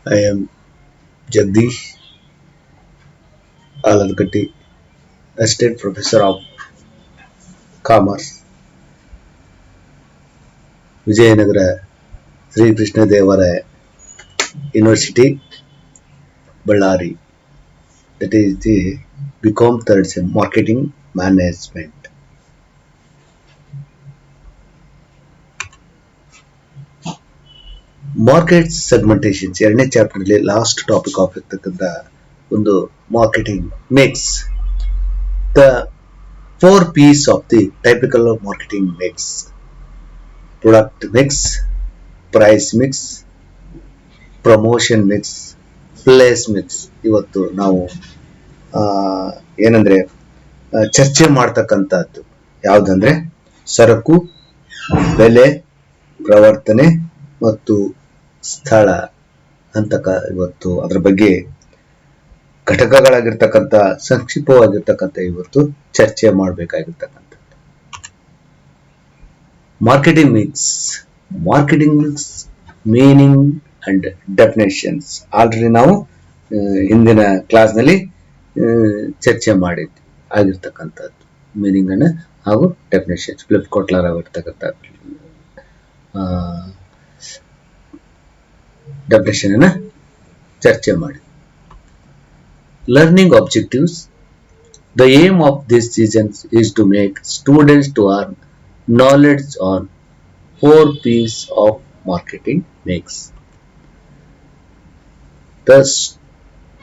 I am Jagdish Aladkatti, Assistant Professor of Commerce, Vijayanagara Sri Krishna Devaraya University, Ballari. That is the BCom third sem Marketing Management. Market segmentation ಎರಡನೇ chapter ಅಲ್ಲಿ last topic ಆಗಿರ್ತಕ್ಕಂಥ ಒಂದು marketing mix the 4 P's of the typical marketing mix: product mix, price mix, promotion mix, place mix. ಇವತ್ತು ನಾವು ಏನಂದ್ರೆ ಚರ್ಚೆ ಮಾಡ್ತಕ್ಕಂಥದ್ದು ಯಾವುದಂದ್ರೆ ಸರಕು, ಬೆಲೆ, ಪ್ರವರ್ತನೆ ಮತ್ತು ಸ್ಥಳ ಅಂತಕ ಇವತ್ತು ಅದರ ಬಗ್ಗೆ ಘಟಕಗಳಾಗಿರ್ತಕ್ಕಂಥ ಸಂಕ್ಷಿಪ್ತವಾಗಿರ್ತಕ್ಕಂಥ ಇವತ್ತು ಚರ್ಚೆ ಮಾಡಬೇಕಾಗಿರ್ತಕ್ಕಂಥದ್ದು. Marketing mix meaning and definitions already ನಾವು ಹಿಂದಿನ ಕ್ಲಾಸ್ನಲ್ಲಿ ಚರ್ಚೆ ಮಾಡಿದ್ವಿ ಆಗಿರ್ತಕ್ಕಂಥದ್ದು ಮೀನಿಂಗ್ ಅನ್ನು ಹಾಗೂ ಡೆಫಿನೇಷನ್ಸ್. ಫಿಲಿಪ್ ಕೊಟ್ಲರ್ ಆಗಿರ್ತಕ್ಕಂಥ ಡೆಫಿನೇಷನ್ ಅನ್ನ ಚರ್ಚೆ ಮಾಡಿ. Learning objectives: the aim of this season is to make students to earn knowledge on 4 P's of marketing mix. The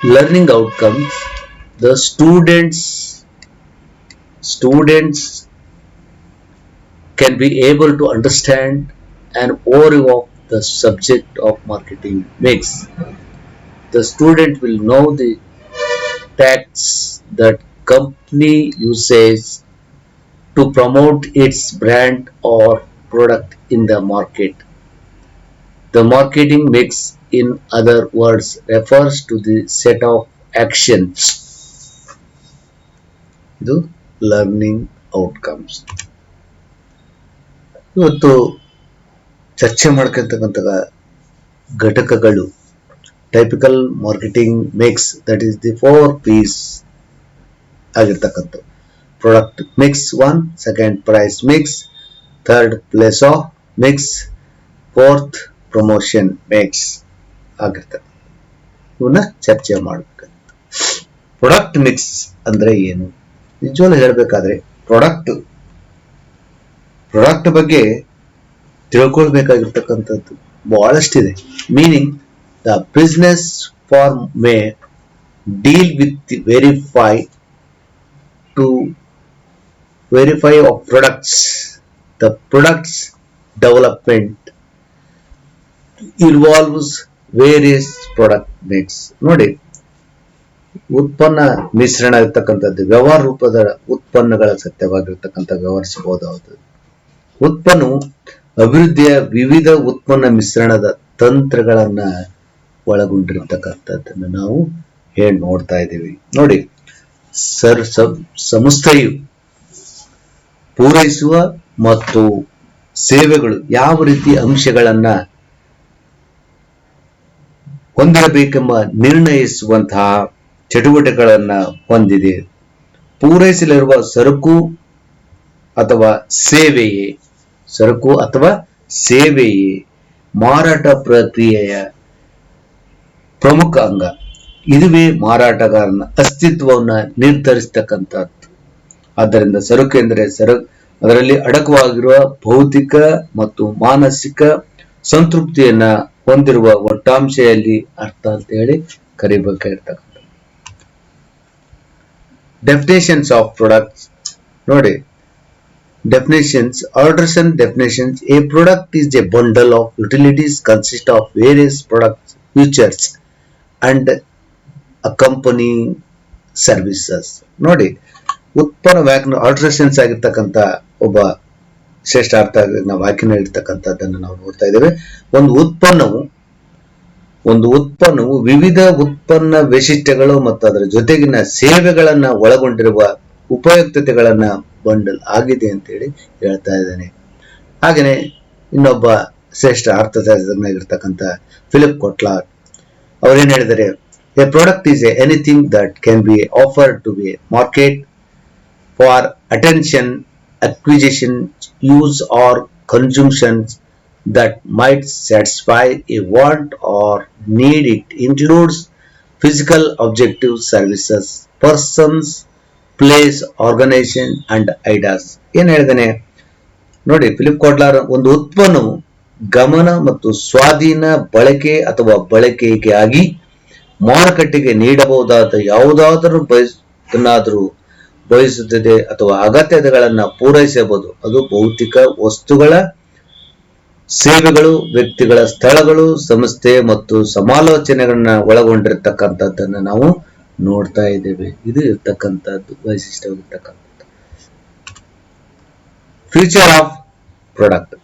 learning outcomes: the students can be able to understand an overview of the subject of marketing mix. The student will know the tactics that company uses to promote its brand or product in the market. The marketing mix, in other words, refers to the set of actions. ಇದು learning outcomes. ಇವತ್ತು ಚರ್ಚೆ ಮಾಡ್ಕೊಳ್ತಕ್ಕಂಥ ಘಟಕಗಳು typical marketing mix, that is the 4 P's ಆಗಿರ್ತಕ್ಕಂಥ product mix 1, second prize mix, third place of mix, fourth promotion mix ಆಗಿರ್ತದೆ. ಇವನ್ನ ಚರ್ಚೆ ಮಾಡಬೇಕು. Product mix ಅಂದ್ರೆ ಏನು? ನಿಜವಾಗ್ಲೂ ಹೇಳಬೇಕಾದ್ರೆ ಪ್ರಾಡಕ್ಟ್ ಬಗ್ಗೆ ತಿಳ್ಕೊಳ್ಬೇಕಾಗಿರ್ತಕ್ಕಂಥದ್ದು ಬಹಳಷ್ಟಿದೆ. Meaning the business firm may deal with variety of products. The products development involves various product mix. ನೋಡಿ, ಉತ್ಪನ್ನ ಮಿಶ್ರಣ ಇರ್ತಕ್ಕಂಥದ್ದು ವ್ಯವಹಾರ ರೂಪದ ಉತ್ಪನ್ನಗಳ ಸತ್ಯವಾಗಿರ್ತಕ್ಕಂಥ ವ್ಯವಹರಿಸಬಹುದಾದ ಉತ್ಪನ್ನವು ಅಭಿವೃದ್ಧಿಯ ವಿವಿಧ ಉತ್ಪನ್ನ ಮಿಶ್ರಣದ ತಂತ್ರಗಳನ್ನ ಒಳಗೊಂಡಿರ್ತಕ್ಕಂಥದ್ದನ್ನು ನಾವು ನೋಡ್ತಾ ಇದ್ದೀವಿ. ನೋಡಿ, ಸಂಸ್ಥೆಯು ಪೂರೈಸುವ ಮತ್ತು ಸೇವೆಗಳು ಯಾವ ರೀತಿ ಅಂಶಗಳನ್ನ ಹೊಂದಿರಬೇಕೆಂಬ ನಿರ್ಣಯಿಸುವಂತಹ ಚಟುವಟಿಕೆಗಳನ್ನ ಹೊಂದಿದೆ. ಪೂರೈಸಲಿರುವ ಸರಕು ಅಥವಾ ಸೇವೆಯೇ ಮಾರಾಟ ಪ್ರಕ್ರಿಯೆಯ ಪ್ರಮುಖ ಅಂಗ. ಇದುವೇ ಮಾರಾಟಗಾರನ ಅಸ್ತಿತ್ವವನ್ನು ನಿರ್ಧರಿಸತಕ್ಕಂಥದ್ದು. ಆದ್ದರಿಂದ ಸರಕು ಎಂದರೆ ಅದರಲ್ಲಿ ಅಡಕವಾಗಿರುವ ಭೌತಿಕ ಮತ್ತು ಮಾನಸಿಕ ಸಂತೃಪ್ತಿಯನ್ನ ಹೊಂದಿರುವ ಒಟ್ಟಾಂಶೆಯಲ್ಲಿ ಅರ್ಥ ಅಂತ ಹೇಳಿ ಕರಿಬೇಕಾಗಿರ್ತಕ್ಕಂಥ. ಡೆಫಿನೇಷನ್ಸ್ ಆಫ್ ಪ್ರಾಡಕ್ಟ್ಸ್ ನೋಡಿ, definitions, orders and definitions. A product is a bundle of utilities consist of various product features and accompanying services. ನೋಡಿ, ಉತ್ಪನ್ನ ವ್ಯಾಖ್ಯಾನ ಆಲ್ಟರೇಷನ್ಸ್ ಆಗಿರ್ತಕ್ಕಂಥ ಒಬ್ಬ ಶ್ರೇಷ್ಠ ಅರ್ಥ ವ್ಯಾಖ್ಯಾನ ಇರ್ತಕ್ಕಂಥದ್ದನ್ನು ನಾವು ನೋಡ್ತಾ ಇದ್ದೇವೆ. ಒಂದು ಉತ್ಪನ್ನವು ವಿವಿಧ ಉತ್ಪನ್ನ ವೈಶಿಷ್ಟ್ಯಗಳು ಮತ್ತು ಅದರ ಜೊತೆಗಿನ ಸೇವೆಗಳನ್ನ ಒಳಗೊಂಡಿರುವ ಉಪಯುಕ್ತತೆಗಳನ್ನ ಬಂಡಲ್ ಆಗಿದೆ ಅಂತ ಹೇಳಿ ಹೇಳ್ತಾ ಇದ್ದಾನೆ. ಹಾಗೆಯೇ ಇನ್ನೊಬ್ಬ ಶ್ರೇಷ್ಠ ಅರ್ಥಶಾಸ್ತ್ರಜ್ಞನಾಗಿರ್ತಕ್ಕಂಥ ಫಿಲಿಪ್ ಕೊಟ್ಲಾರ್ ಅವ್ರೇನ್ ಹೇಳಿದ್ದಾರೆ, a product is anything that can be offered to be market for attention, acquisition, use or consumption that might satisfy a want or need. It includes physical objectives, services, persons, place, organization and ideas. ಏನ್ ಹೇಳಿದಾನೆ ನೋಡಿ, Philip ಕೋಟ್ಲಾರ್, ಒಂದು ಉತ್ಪನ್ನವು ಗಮನ ಮತ್ತು ಸ್ವಾಧೀನ ಬಳಕೆ ಅಥವಾ ಬಳಕೆಗಾಗಿ ಮಾರುಕಟ್ಟೆಗೆ ನೀಡಬಹುದಾದ ಯಾವುದಾದರೂ ಬಯಸುತ್ತದೆ ಅಥವಾ ಅಗತ್ಯತೆಗಳನ್ನು ಪೂರೈಸಬಹುದು. ಅದು ಭೌತಿಕ ವಸ್ತುಗಳ, ಸೇವೆಗಳು, ವ್ಯಕ್ತಿಗಳ, ಸ್ಥಳಗಳು, ಸಂಸ್ಥೆ ಮತ್ತು ಸಮಾಲೋಚನೆಗಳನ್ನ ಒಳಗೊಂಡಿರ್ತಕ್ಕಂಥದ್ದನ್ನ ನಾವು ನೋಡ್ತಾ ಇದ್ದೇವೆ. ಇದು ಇರ್ತಕ್ಕಂಥದ್ದು ವೈಶಿಷ್ಟ್ಯವಾಗಿರ್ತಕ್ಕಂಥದ್ದು. ಫ್ಯೂಚರ್ ಆಫ್ ಪ್ರಾಡಕ್ಟ್,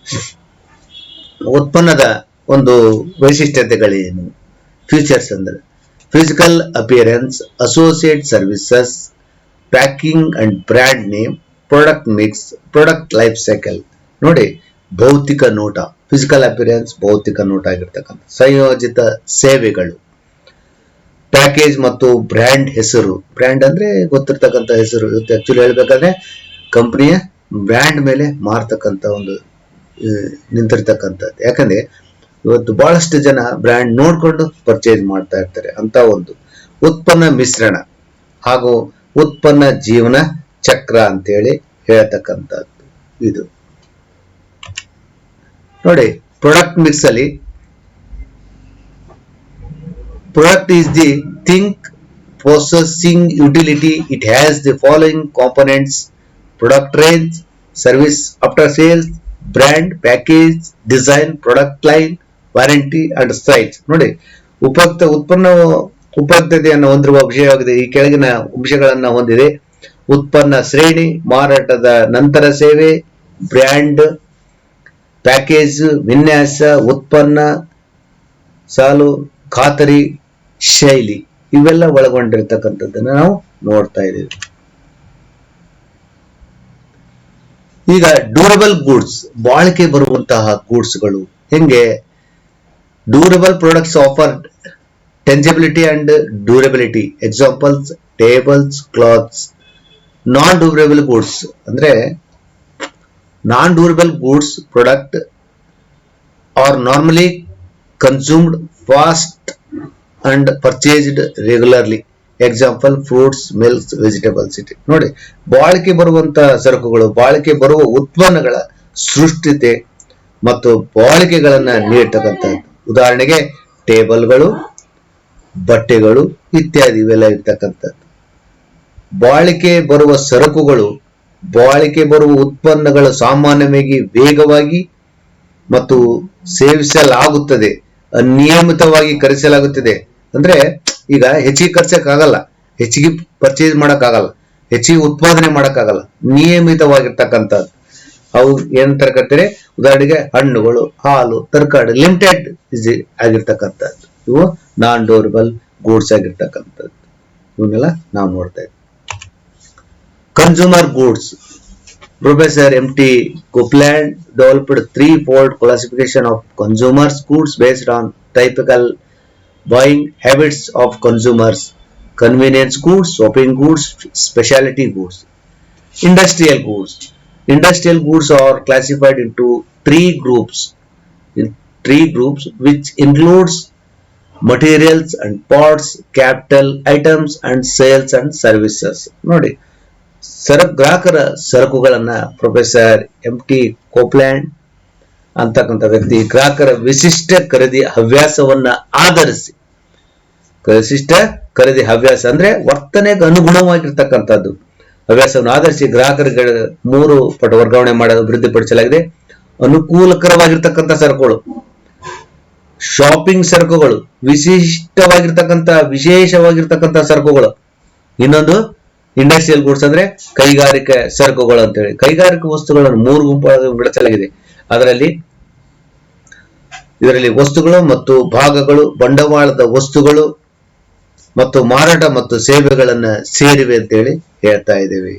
ಉತ್ಪನ್ನದ ಒಂದು ವೈಶಿಷ್ಟ್ಯತೆಗಳೇನು? ಫ್ಯೂಚರ್ಸ್ ಅಂದ್ರೆ physical appearance, associate services, packing and brand name, product mix, product life cycle. ನೋಡಿ, ಭೌತಿಕ ನೋಟ, ಫಿಸಿಕಲ್ ಅಪಿಯರೆನ್ಸ್ ಭೌತಿಕ ನೋಟ ಆಗಿರ್ತಕ್ಕಂಥ, ಸಂಯೋಜಿತ ಸೇವೆಗಳು, ಪ್ಯಾಕೇಜ್ ಮತ್ತು ಬ್ರ್ಯಾಂಡ್ ಹೆಸರು. ಬ್ರ್ಯಾಂಡ್ ಅಂದ್ರೆ ಗೊತ್ತಿರ್ತಕ್ಕಂಥ ಹೆಸರು. ಇವತ್ತು ಆಕ್ಚುಲಿ ಹೇಳ್ಬೇಕಾದ್ರೆ ಕಂಪನಿಯ ಬ್ರ್ಯಾಂಡ್ ಮೇಲೆ ಮಾರ್ತಕ್ಕಂಥ ಒಂದು ನಿಂತಿರ್ತಕ್ಕಂಥದ್ದು. ಯಾಕಂದ್ರೆ ಇವತ್ತು ಬಹಳಷ್ಟು ಜನ ಬ್ರ್ಯಾಂಡ್ ನೋಡ್ಕೊಂಡು ಪರ್ಚೇಸ್ ಮಾಡ್ತಾ ಇರ್ತಾರೆ. ಅಂತ ಒಂದು ಉತ್ಪನ್ನ ಮಿಶ್ರಣ ಹಾಗೂ ಉತ್ಪನ್ನ ಜೀವನ ಚಕ್ರ ಅಂತೇಳಿ ಹೇಳ್ತಕ್ಕಂಥದ್ದು ಇದು. ನೋಡಿ, ಪ್ರಾಡಕ್ಟ್ ಮಿಕ್ಸ್ ಅಲ್ಲಿ product is the thing processing utility. It has the following components: product range, service after sales, brand, package, design, product line, warranty and size. ನೋಡಿ, ಉಪಯುಕ್ತತೆಯನ್ನು ಹೊಂದಿರುವ ವಿಷಯವಾಗಿದೆ. ಈ ಕೆಳಗಿನ ಅಂಶಗಳನ್ನ ಹೊಂದಿದೆ: ಉತ್ಪನ್ನ ಶ್ರೇಣಿ, ಮಾರಾಟದ ನಂತರ ಸೇವೆ, ಬ್ರ್ಯಾಂಡ್, ಪ್ಯಾಕೇಜ್, ವಿನ್ಯಾಸ, ಉತ್ಪನ್ನ ಸಾಲು, ಖಾತರಿ, ಶೈಲಿ. ಇವೆಲ್ಲ ಒಳಗೊಂಡಿರ್ತಕ್ಕಂಥದ್ದನ್ನ ನಾವು ನೋಡ್ತಾ ಇದ್ದೀವಿ. ಈಗ ಡ್ಯೂರಬಲ್ ಗೂಡ್ಸ್, ಬಾಳಿಕೆ ಬರುವಂತಹ ಗೂಡ್ಸ್ಗಳು ಹೆಂಗೆ? Durable products offer tangibility and durability. Examples: tables, cloths. Non durable goods ಅಂದ್ರೆ non durable goods product are normally consumed fast and purchased regularly. Example: fruits, milks, vegetables. ನೋಡಿ, ಬಾಳಿಕೆ ಬರುವಂತಹ ಸರಕುಗಳು, ಬಾಳಿಕೆ ಬರುವ ಉತ್ಪನ್ನಗಳ ಸೃಷ್ಟಿತೆ ಮತ್ತು ಬಾಳಿಕೆಗಳನ್ನ ನೀಡತಕ್ಕಂಥದ್ದು. ಉದಾಹರಣೆಗೆ ಟೇಬಲ್ಗಳು, ಬಟ್ಟೆಗಳು ಇತ್ಯಾದಿ ಇವೆಲ್ಲ ಇರ್ತಕ್ಕಂಥದ್ದು. ಬಾಳಿಕೆ ಬರುವ ಸರಕುಗಳು, ಬಾಳಿಕೆ ಬರುವ ಉತ್ಪನ್ನಗಳು ಸಾಮಾನ್ಯವಾಗಿ ವೇಗವಾಗಿ ಮತ್ತು ಸೇವಿಸಲಾಗುತ್ತದೆ, ನಿಯಮಿತವಾಗಿ ಖರೀದಿಸಲಾಗುತ್ತದೆ. ಅಂದ್ರೆ ಈಗ ಹೆಚ್ಚಿಗೆ ಖರ್ಚಕ್ಕಾಗಲ್ಲ, ಹೆಚ್ಚಿಗೆ ಪರ್ಚೇಸ್ ಮಾಡಕ್ಕಾಗಲ್ಲ, ಹೆಚ್ಚಿಗೆ ಉತ್ಪಾದನೆ ಮಾಡಕ್ಕಾಗಲ್ಲ, ನಿಯಮಿತವಾಗಿರ್ತಕ್ಕಂಥದ್ದು. ಅವು ಏನ್ ತರಕತ್ತಾರೆ? ಉದಾಹರಣೆಗೆ ಹಣ್ಣುಗಳು, ಹಾಲು, ತರಕಾರಿ, ಲಿಮಿಟೆಡ್ ಆಗಿರ್ತಕ್ಕಂಥದ್ದು. ಇವು ನಾನ್ ಡ್ಯೂರಬಲ್ ಗೂಡ್ಸ್ ಆಗಿರ್ತಕ್ಕಂಥದ್ದು. ಇವನ್ನೆಲ್ಲ ನಾವು ನೋಡ್ತಾ ಇದ್ದೀವಿ. Consumer goods. Professor M.T. Copeland developed three-fold classification of consumers goods based on typical buying habits of consumers: convenience goods, shopping goods, specialty goods. Industrial goods. Industrial goods are classified into three groups, which includes materials and parts, capital items, and sales and services. ನೋಡಿ, ಗ್ರಾಹಕರ ಸರಕುಗಳನ್ನ professor M.T. ಕೋಪ್ಲ್ಯಾಂಡ್ ಅಂತಕ್ಕಂಥ ವ್ಯಕ್ತಿ ಗ್ರಾಹಕರ ವಿಶಿಷ್ಟ ಖರೀದಿ ಹವ್ಯಾಸವನ್ನ ಆಧರಿಸಿ, ವಿಶಿಷ್ಟ ಖರೀದಿ ಹವ್ಯಾಸ ಅಂದ್ರೆ ವರ್ತನೆಗೆ ಅನುಗುಣವಾಗಿರ್ತಕ್ಕಂಥದ್ದು, ಹವ್ಯಾಸವನ್ನು ಆಧರಿಸಿ ಗ್ರಾಹಕರಿಗೆ 3 ಪಟ ವರ್ಗಾವಣೆ ಮಾಡಲು ಅಭಿವೃದ್ಧಿಪಡಿಸಲಾಗಿದೆ. ಅನುಕೂಲಕರವಾಗಿರ್ತಕ್ಕಂಥ ಸರಕುಗಳು, ಶಾಪಿಂಗ್ ಸರಕುಗಳು, ವಿಶೇಷವಾಗಿರ್ತಕ್ಕಂಥ ಸರಕುಗಳು. ಇನ್ನೊಂದು ಇಂಡಸ್ಟ್ರಿಯಲ್ ಗೂಡ್ಸ್ ಅಂದ್ರೆ ಕೈಗಾರಿಕೆ ಸರಕುಗಳು ಅಂತೇಳಿ. ಕೈಗಾರಿಕಾ ವಸ್ತುಗಳನ್ನು 3 ಗುಂಪಾಗಿ ವಿಂಗಡಿಸಲಾಗಿದೆ. ಇದರಲ್ಲಿ ವಸ್ತುಗಳು ಮತ್ತು ಭಾಗಗಳು, ಬಂಡವಾಳದ ವಸ್ತುಗಳು ಮತ್ತು ಮಾರಾಟ ಮತ್ತು ಸೇವೆಗಳನ್ನ ಸೇರಿವೆ ಅಂತೇಳಿ ಹೇಳ್ತಾ ಇದ್ದೇವೆ.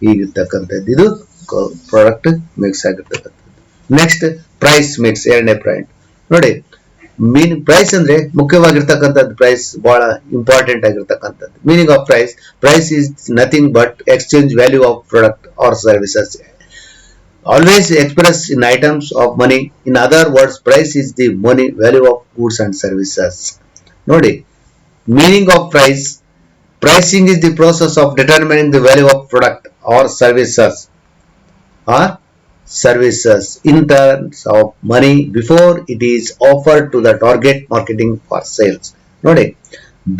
ಈಗಿರ್ತಕ್ಕಂಥದ್ದು ಇದು ಪ್ರಾಡಕ್ಟ್ ಮಿಕ್ಸ್ ಆಗಿರ್ತಕ್ಕಂಥದ್ದು. ನೆಕ್ಸ್ಟ್ ಪ್ರೈಸ್ ಮಿಕ್ಸ್, ಎರಡನೇ ಪಾಯಿಂಟ್ ನೋಡಿ. ಪ್ರೈಸ್ ಅಂದ್ರೆ ಮುಖ್ಯವಾಗಿರ್ತಕ್ಕಂಥದ್ದು. ಪ್ರೈಸ್ ಬಹಳ ಇಂಪಾರ್ಟೆಂಟ್ ಆಗಿರ್ತಕ್ಕಂಥದ್ದು. Meaning of price is nothing but exchange value of product or services, always expressed in items of money. In other words, price is the money value of goods and services. ನೋಡಿ, meaning of pricing is the process of determining the value of product or services in terms of money before it is offered to the target marketing for sales. ನೋಡಿ,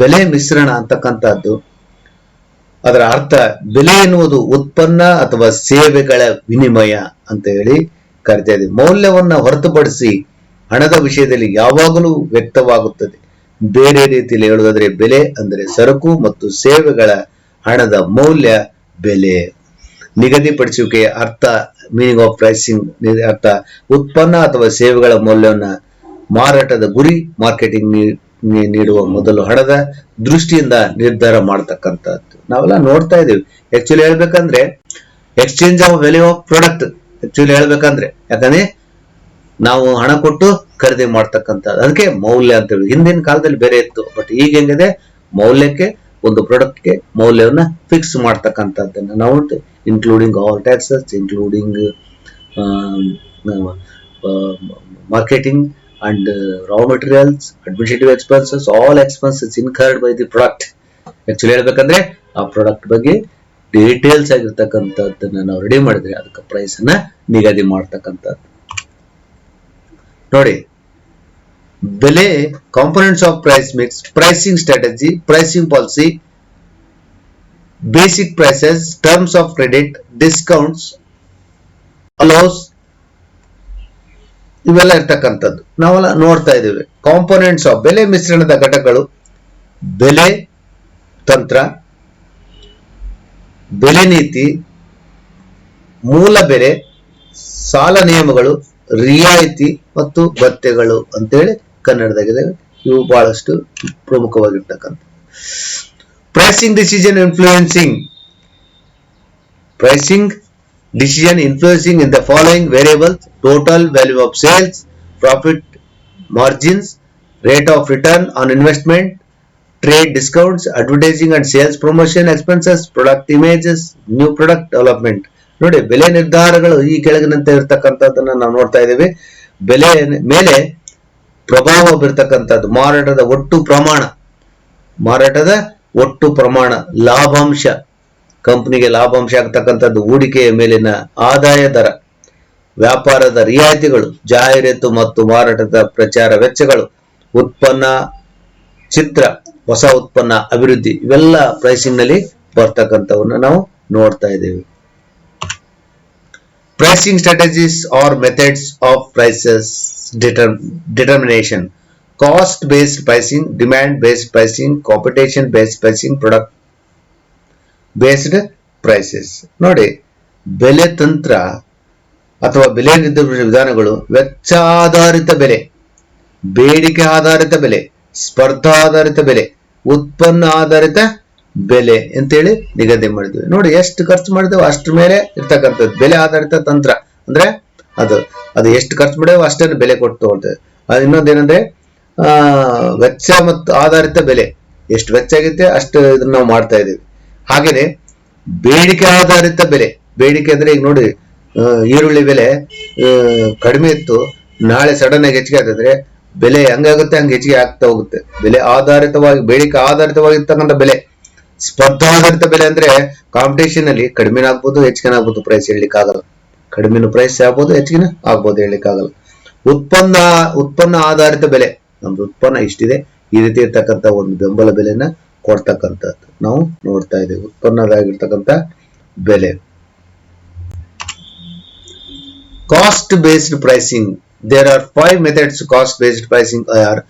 ಬೆಲೆ ಮಿಶ್ರಣ ಅಂತಕ್ಕಂಥದ್ದು ಅದರ ಅರ್ಥ ಬೆಲೆ ಎನ್ನುವುದು ಉತ್ಪನ್ನ ಅಥವಾ ಸೇವೆಗಳ ವಿನಿಮಯ ಅಂತ ಹೇಳಿ ಕರಿತಾ ಇದೆ. ಮೌಲ್ಯವನ್ನ ಹೊರತುಪಡಿಸಿ ಹಣದ ವಿಷಯದಲ್ಲಿ ಯಾವಾಗಲೂ ವ್ಯಕ್ತವಾಗುತ್ತದೆ. ಬೇರೆ ರೀತಿಯಲ್ಲಿ ಹೇಳುವುದಾದ್ರೆ ಬೆಲೆ ಅಂದರೆ ಸರಕು ಮತ್ತು ಸೇವೆಗಳ ಹಣದ ಮೌಲ್ಯ ಬೆಲೆ. ನಿಗದಿಪಡಿಸುವಿಕೆಯ ಅರ್ಥ, ಮೀನಿಂಗ್ ಆಫ್ ಪ್ರೈಸಿಂಗ್ ಅರ್ಥ ಉತ್ಪನ್ನ ಅಥವಾ ಸೇವೆಗಳ ಮೌಲ್ಯವನ್ನ ಮಾರಾಟದ ಗುರಿ ಮಾರ್ಕೆಟಿಂಗ್ ನೀಡುವ ಮೊದಲು ಹಣದ ದೃಷ್ಟಿಯಿಂದ ನಿರ್ಧಾರ ಮಾಡತಕ್ಕಂಥದ್ದು. ನಾವೆಲ್ಲ ನೋಡ್ತಾ ಇದೀವಿ. ಆಕ್ಚುಲಿ ಹೇಳ್ಬೇಕಂದ್ರೆ exchange of value of product, actually ಹೇಳ್ಬೇಕಂದ್ರೆ ಯಾಕಂದ್ರೆ ನಾವು ಹಣ ಕೊಟ್ಟು ಖರೀದಿ ಮಾಡ್ತಕ್ಕಂಥದ್ದು, ಅದಕ್ಕೆ ಮೌಲ್ಯ ಅಂತ ಹೇಳಿ. ಹಿಂದಿನ ಕಾಲದಲ್ಲಿ ಬೇರೆ ಇತ್ತು, ಬಟ್ ಈಗ ಹೆಂಗಿದೆ, ಮೌಲ್ಯಕ್ಕೆ ಒಂದು ಪ್ರಾಡಕ್ಟ್ಗೆ ಮೌಲ್ಯವನ್ನ ಫಿಕ್ಸ್ ಮಾಡ್ತಕ್ಕಂಥದ್ದನ್ನ ನಾವು including all taxes, including marketing and raw materials, administrative expenses, all expenses incurred by the product. Actually ಹೇಳ್ಬೇಕಂದ್ರೆ ಆ ಪ್ರಾಡಕ್ಟ್ ಬಗ್ಗೆ ಡೀಟೇಲ್ಸ್ ಆಗಿರ್ತಕ್ಕಂಥದ್ದನ್ನ ನಾವು ರೆಡಿ ಮಾಡಿದ್ರೆ ಅದಕ್ಕೆ ಪ್ರೈಸ್ ಅನ್ನ ನಿಗದಿ ಮಾಡ್ತಕ್ಕಂಥದ್ದು. ನೋಡಿ, ಬೆಲೆ components of price mix, pricing strategy, pricing policy, basic prices, terms of credit, discounts, allowances, ಇವೆಲ್ಲ ಇರ್ತಕ್ಕಂಥದ್ದು ನಾವೆಲ್ಲ ನೋಡ್ತಾ ಇದ್ದೇವೆ. ಕಾಂಪೊನೆಂಟ್ಸ್ ಆಫ್ ಬೆಲೆ ಮಿಶ್ರಣದ ಘಟಕಗಳು: ಬೆಲೆ ತಂತ್ರ, ಬೆಲೆ ನೀತಿ, ಮೂಲ ಬೆಲೆ, ಸಾಲ ನಿಯಮಗಳು, ರಿಯಾಯಿತಿ ಮತ್ತು ಭತ್ಯೆಗಳು ಅಂತೇಳಿ ಕನ್ನಡದಾಗಿದೆ. ಇವು ಬಹಳಷ್ಟು ಪ್ರಮುಖವಾಗಿರ್ತಕ್ಕಂಥ. Pricing decision influencing in the following variables: total value of sales, profit margins, rate of return on investment, trade discounts, advertising and sales promotion expenses, product images, new product development. ನೋಡಿ, ಬೆಲೆ ನಿರ್ಧಾರಗಳು ಈ ಕೆಳಗಿನಂತೆ ಇರತಕ್ಕಂಥದ್ದನ್ನ ನಾವು ನೋಡ್ತಾ ಇದ್ದೇವೆ. ಬೆಲೆ ಮೇಲೆ ಪ್ರಭಾವ ಬೀರ್ತಕ್ಕಂಥದ್ದು ಮಾರಾಟದ ಒಟ್ಟು ಪ್ರಮಾಣ, ಲಾಭಾಂಶ, ಕಂಪನಿಗೆ ಲಾಭಾಂಶ ಆಗ್ತಕ್ಕಂಥದ್ದು, ಹೂಡಿಕೆಯ ಮೇಲಿನ ಆದಾಯ ದರ, ವ್ಯಾಪಾರದ ರಿಯಾಯಿತಿಗಳು, ಜಾಹೀರಾತು ಮತ್ತು ಮಾರಾಟದ ಪ್ರಚಾರ ವೆಚ್ಚಗಳು, ಉತ್ಪನ್ನ ಚಿತ್ರ, ಹೊಸ ಉತ್ಪನ್ನ ಅಭಿವೃದ್ಧಿ, ಇವೆಲ್ಲ ಪ್ರೈಸಿಂಗ್ ನಲ್ಲಿ ಬರ್ತಕ್ಕಂಥವನ್ನ ನಾವು ನೋಡ್ತಾ ಇದ್ದೇವೆ. Pricing strategies or methods of prices determination: cost based pricing, demand based pricing, competition based pricing, product based prices. ನೋಡಿ, ಬೆಲೆ ತಂತ್ರ ಅಥವಾ ಬೆಲೆ ನಿರ್ಧರಿಸುವ ವಿಧಾನಗಳು: ವೆಚ್ಚ ಆಧಾರಿತ ಬೆಲೆ, ಬೇಡಿಕೆ ಆಧಾರಿತ ಬೆಲೆ, ಸ್ಪರ್ಧಾ ಆಧಾರಿತ ಬೆಲೆ, ಉತ್ಪನ್ನ ಆಧಾರಿತ ಬೆಲೆ ಅಂತೇಳಿ ನಿಗದಿ ಮಾಡಿದ್ವಿ. ನೋಡಿ, ಎಷ್ಟು ಖರ್ಚು ಮಾಡಿದೆವು ಅಷ್ಟ್ರ ಮೇಲೆ ಇರ್ತಕ್ಕಂಥದ್ದು ಬೆಲೆ ಆಧಾರಿತ ತಂತ್ರ. ಅಂದ್ರೆ ಅದು ಎಷ್ಟು ಖರ್ಚು ಮಾಡಿದೆವು ಅಷ್ಟನ್ನು ಬೆಲೆ ಕೊಟ್ಟು ತಗೊಳ್ತೇವೆ. ಇನ್ನೊಂದೇನಂದ್ರೆ ವೆಚ್ಚ ಮತ್ತು ಆಧಾರಿತ ಬೆಲೆ, ಎಷ್ಟು ವೆಚ್ಚ ಆಗುತ್ತೆ ಅಷ್ಟು ಇದನ್ನ ನಾವು ಮಾಡ್ತಾ ಇದ್ದೀವಿ. ಹಾಗೇನೆ ಬೇಡಿಕೆ ಆಧಾರಿತ ಬೆಲೆ, ಬೇಡಿಕೆ ಅಂದ್ರೆ ಈಗ ನೋಡಿ, ಈರುಳ್ಳಿ ಬೆಲೆ ಕಡಿಮೆ ಇತ್ತು, ನಾಳೆ ಸಡನ್ ಆಗಿ ಹೆಚ್ಚಿಗೆ ಆಗ್ತದ್ರೆ ಬೆಲೆ ಹಂಗಾಗುತ್ತೆ, ಹಂಗೆ ಹೆಚ್ಚಿಗೆ ಆಗ್ತಾ ಹೋಗುತ್ತೆ. ಬೆಲೆ ಆಧಾರಿತವಾಗಿ, ಬೇಡಿಕೆ ಆಧಾರಿತವಾಗಿರ್ತಕ್ಕಂಥ ಬೆಲೆ. ಸ್ಪರ್ಧಾ ಆಧಾರಿತ ಬೆಲೆ ಅಂದ್ರೆ ಕಾಂಪಿಟೇಷನ್ ಅಲ್ಲಿ ಕಡಿಮೆನ ಆಗ್ಬೋದು, ಹೆಚ್ಚಿಗೆ ಆಗ್ಬೋದು, ಪ್ರೈಸ್ ಹೇಳಲಿಕ್ಕಾಗಲ್ಲ. ಕಡಿಮೆನು ಪ್ರೈಸ್ ಆಗ್ಬೋದು, ಹೆಚ್ಚಿಗೆ ಆಗ್ಬೋದು, ಹೇಳಲಿಕ್ಕಾಗಲ್ಲ. ಉತ್ಪನ್ನ ಆಧಾರಿತ ಬೆಲೆ, ನಮ್ದು ಉತ್ಪನ್ನ ಇಷ್ಟಿದೆ, ಈ ರೀತಿ ಇರ್ತಕ್ಕಂಥ ಒಂದು ಬೆಂಬಲ ಬೆಲೆನ ಕೊಡ್ತಕ್ಕಂಥದ್ದು ನಾವು ನೋಡ್ತಾ ಇದ್ದೇವೆ, ಉತ್ಪನ್ನದಾಗಿರ್ತಕ್ಕಂಥ ಬೆಲೆ. Cost based pricing: there are 5 methods cost based pricing are: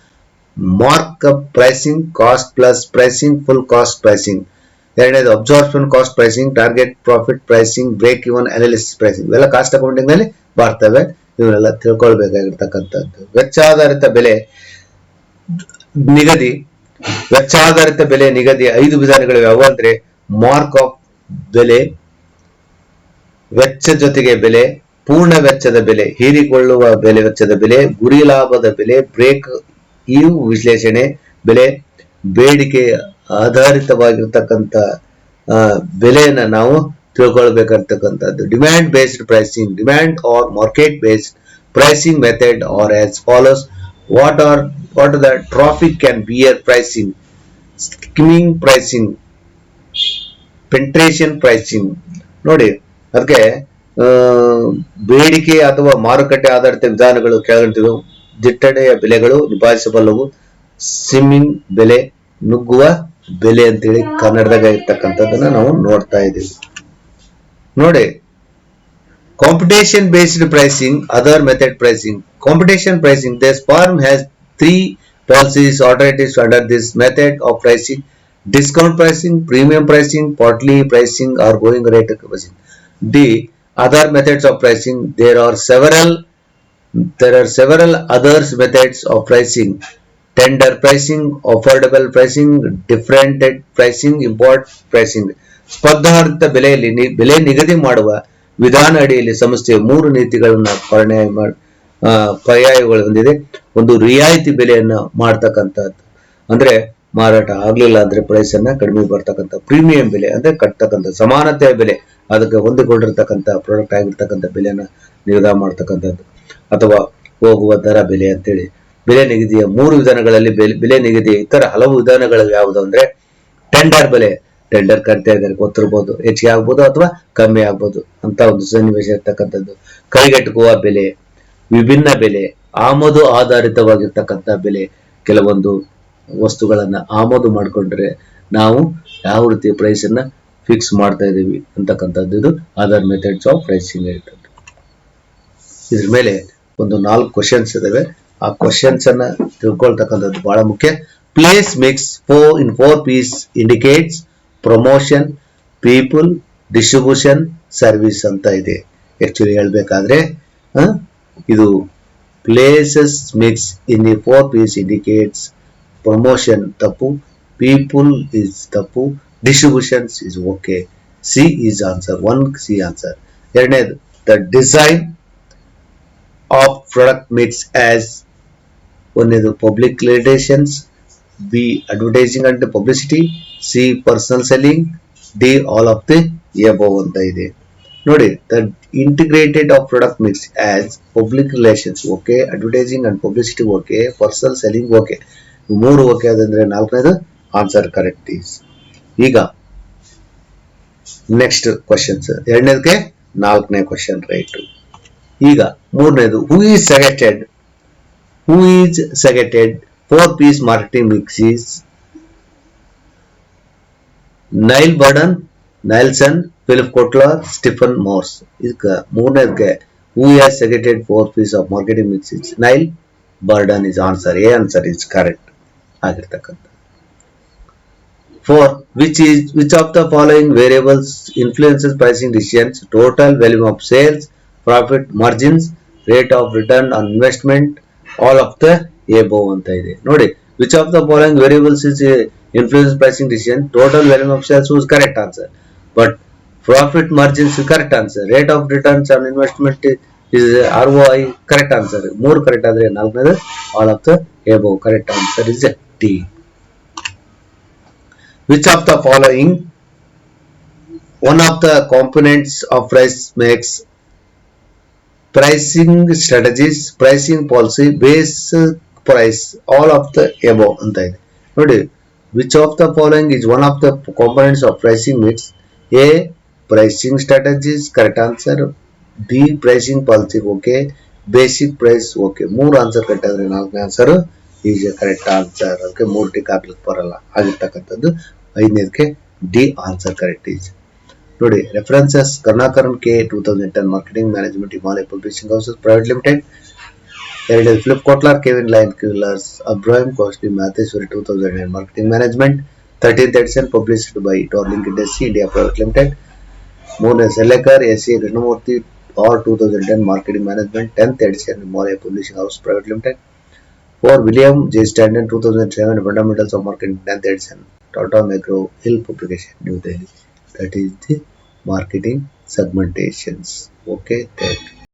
markup pricing, cost plus pricing, full cost pricing. ಎರಡನೇದು absorption cost pricing, target profit pricing, break even analysis pricing. ಇವೆಲ್ಲ ಕಾಸ್ಟ್ ಅಕೌಂಟಿಂಗ್ ನಲ್ಲಿ ಬರ್ತವೆ, ಇವನ್ನೆಲ್ಲ ತಿಳ್ಕೊಳ್ಬೇಕಾಗಿರ್ತಕ್ಕಂಥದ್ದು. ವೆಚ್ಚಾಧಾರಿತ ಬೆಲೆ ನಿಗದಿ. ವೆಚ್ಚಾಧಾರಿತ ಬೆಲೆ ನಿಗದಿ 5 ವಿಧಾನಗಳು ಯಾವುವು ಅಂದ್ರೆ: ಮಾರ್ಕ್ ಆಫ್ ಬೆಲೆ, ವೆಚ್ಚ ಜೊತೆಗೆ ಬೆಲೆ, ಪೂರ್ಣ ವೆಚ್ಚದ ಬೆಲೆ, ಹೀರಿಕೊಳ್ಳುವ ಬೆಲೆ ವೆಚ್ಚದ ಬೆಲೆ, ಗುರಿ ಲಾಭದ ಬೆಲೆ, ಬ್ರೇಕ್ ಈ ವಿಶ್ಲೇಷಣೆ ಬೆಲೆ ಬೇಡಿಕೆ ಆಧಾರಿತವಾಗಿರ್ತಕ್ಕಂಥ ಬೆಲೆಯನ್ನ ನಾವು ತಿಳ್ಕೊಳ್ಬೇಕಂತಕ್ಕಂಥದ್ದು. Demand based pricing, demand or market based pricing method or as follows. What are the traffic and beer pricing, skimming pricing, penetration pricing. ನೋಡಿ ಅದಕ್ಕೆ ಬೇಡಿಕೆ ಅಥವಾ ಮಾರುಕಟ್ಟೆ ಆಧಾರಿತ ವಿಧಾನಗಳು ಕೆಳಗಂಟಿವೆ. ದಿಟ್ಟಣೆಯ ಬೆಲೆಗಳು ನಿಭಾಯಿಸಬಲ್ಲವು, ಸಿಮ್ಮಿಂಗ್ ಬೆಲೆ, ನುಗ್ಗುವ ಬೆಲೆ ಅಂತೇಳಿ ಕನ್ನಡದಾಗ ಇರ್ತಕ್ಕಂಥದ್ದನ್ನ ನಾವು ನೋಡ್ತಾ ಇದ್ದೀವಿ. ನೋಡಿ competition based pricing, other method pricing. Competition pricing, this firm has three policies alternatives under this method of pricing: discount pricing, premium pricing, partly pricing, or going rate pricing. The other methods of pricing, there are several other methods of pricing: tender pricing, affordable pricing, differentiated pricing, import pricing. ಸ್ಪರ್ಧಾರ್ಥ ಬೆಲೆ ನಿಗದಿ ಮಾಡುವ ವಿಧಾನ ಅಡಿಯಲ್ಲಿ ಸಂಸ್ಥೆಯ 3 ನೀತಿಗಳನ್ನ ಪರ್ಯಾಯಗಳು ಹೊಂದಿದೆ. ಒಂದು ರಿಯಾಯಿತಿ ಬೆಲೆಯನ್ನ ಮಾಡ್ತಕ್ಕಂಥದ್ದು, ಅಂದ್ರೆ ಮಾರಾಟ ಆಗ್ಲಿಲ್ಲ ಅಂದ್ರೆ ಪ್ರೈಸ್ ಅನ್ನ ಕಡಿಮೆ ಬರ್ತಕ್ಕಂಥ. ಪ್ರೀಮಿಯಂ ಬೆಲೆ ಅಂದ್ರೆ ಕಟ್ತಕ್ಕಂಥ ಸಮಾನತೆಯ ಬೆಲೆ, ಅದಕ್ಕೆ ಹೊಂದಿಕೊಂಡಿರ್ತಕ್ಕಂಥ ಪ್ರಾಡಕ್ಟ್ ಆಗಿರ್ತಕ್ಕಂಥ ಬೆಲೆಯನ್ನ ನಿಗದಿ ಮಾಡ್ತಕ್ಕಂಥದ್ದು. ಅಥವಾ ಹೋಗುವ ದರ ಬೆಲೆ ಅಂತೇಳಿ ಬೆಲೆ ನಿಗದಿಯ 3 ವಿಧಾನಗಳಲ್ಲಿ ಬೆಲೆ ನಿಗದಿಯ ಇತರ ಹಲವು ವಿಧಾನಗಳು ಯಾವುದು ಅಂದ್ರೆ ಟೆಂಡರ್ ಬೆಲೆ. ಟೆಂಡರ್ ಕರಿತಾ ಇದ್ದಾರೆ, ಗೊತ್ತಿರ್ಬೋದು, ಹೆಚ್ಚಿಗೆ ಆಗ್ಬೋದು ಅಥವಾ ಕಮ್ಮಿ ಆಗ್ಬೋದು ಅಂತ ಒಂದು ಸನ್ನಿವೇಶ ಇರ್ತಕ್ಕಂಥದ್ದು. ಕೈಗೆಟುಕುವ ಬೆಲೆ, ವಿಭಿನ್ನ ಬೆಲೆ, ಆಮದು ಆಧಾರಿತವಾಗಿರ್ತಕ್ಕಂಥ ಬೆಲೆ. ಕೆಲವೊಂದು ವಸ್ತುಗಳನ್ನ ಆಮದು ಮಾಡಿಕೊಂಡ್ರೆ ನಾವು ಯಾವ ರೀತಿ ಪ್ರೈಸ್ ಅನ್ನ ಫಿಕ್ಸ್ ಮಾಡ್ತಾ ಇದೀವಿ ಅಂತಕ್ಕಂಥದ್ದು ಇದು ಅದರ್ ಮೆಥಡ್ಸ್ ಆಫ್ ಪ್ರೈಸಿಂಗ್ ಇರ್ತದೆ. ಇದ್ರ ಮೇಲೆ ಒಂದು 4 ಕ್ವಶನ್ಸ್ ಇದಾವೆ. ಆ ಕ್ವಶನ್ಸ್ ಅನ್ನ ತಿಳ್ಕೊಳ್ತಕ್ಕಂಥದ್ದು ಬಹಳ ಮುಖ್ಯ. Place mix 4 P's indicates promotion, people, distribution, service ಅಂತ ಇದೆ. ಆಕ್ಚುಲಿ ಹೇಳ್ಬೇಕಾದ್ರೆ ಇದು places mix in the 4 P's indicates promotion ತಪ್ಪು, ಪೀಪಲ್ ಇಸ್ ತಪ್ಪು, distributions is okay. C is answer. 1 C answer. ಎರಡನೇದು the design of product mix as ಒಂದೇದು public relations, B advertising and publicity, C personal selling, D all of the above ಅಂತ ಇದೆ. ನೋಡಿ the integrated of product mix as public relations okay, advertising and publicity okay, personal selling okay. 3 okay ಆದಂದ್ರೆ 4ನೇದು answer correct is. ಈಗ next questions. ಎರಡನೇದಕ್ಕೆ 4ನೇ question right. ಈಗ 3ನೇದು who is selected 4 P's marketing mix is Niall Burden, Nielsen, Philip Kotler, Stephen Morse. ಇದಕ್ಕೆ 3ನೇದಕ್ಕೆ who has selected 4 P's of marketing mix is Niall Burden is answer. A answer is correct ಆಗಿರ್ತಕ್ಕಂಥ. 4 which of the following variables influences pricing decisions: total volume of sales, profit margins, rate of return on investment, all of the above ಅಂತ ಇದೆ. ನೋಡಿ which of the following variables is influence pricing decision: total volume of sales was correct answer, but profit margins is correct answer, rate of returns on investment is ROI correct answer. 3 correct ಆದ್ರೆ 4ನೇದು all of the above correct answer is D. Which of the following one of the components of price makes pricing strategies, pricing policy, base price, all of the above ಅಂತ ಇದೆ. ನೋಡಿ which of the following is one of the components of pricing mix: A pricing strategies correct answer, B pricing policy okay, basic price okay. 3 answer correct ಆದ್ರೆ 4ನೇ answer is correct answer. ಅದಕ್ಕೆ 3 tick ಹಾಕ್ಲಿಕ್ಕೆ ಬರಲ್ಲ ಆಗಿರ್ತಕ್ಕಂಥದ್ದು. 5ನೇದಕ್ಕೆ D answer correct is. ನೋಡಿ references: Karunakaran K 2010 marketing management, Himalaya publishing houses private limited. ಎರಡನೇದು Philip Kotler, Kevin Lane Keller, Abraham Koshy, Matheshwari 2009 marketing management. 13th edition published by Dorling industry India private limited. 3ನೇ Sherlekar S A Krishnamurthy R 2010 marketing management. 10th edition Himalaya publishing house private limited. 4 William J Stanton 2007 fundamentals of marketing. 10th edition Tata ಮೆಗ್ರೋ hill publication, new Delhi. That is the marketing segmentations. Okay, thank you.